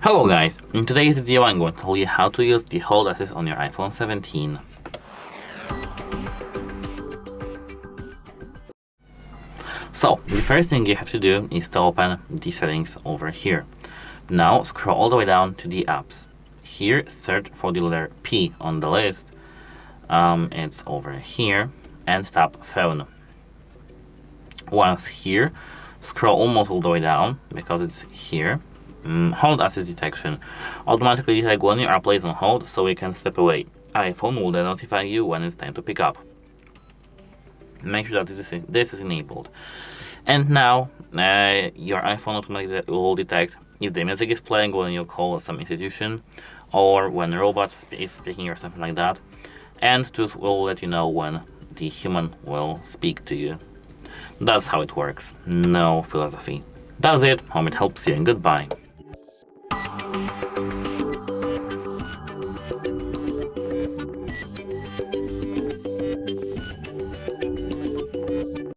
Hello guys, in today's video I'm going to tell you how to use the Hold Assist on your iPhone 17. So, the first thing you have to do is to open the settings over here. Now scroll all the way down to the apps. Here search for the letter P on the list. It's over here, and tap Phone. Once here, scroll almost all the way down because it's here. Hold Assist detection. Automatically detect when you are placed on hold so you can step away. iPhone will then notify you when it's time to pick up. Make sure that this is enabled. And now your iPhone automatically will detect if the music is playing when you call some institution, or when a robot is speaking or something like that. And just will let you know when the human will speak to you. That's how it works. No philosophy. That's it. Hope it helps you, and goodbye.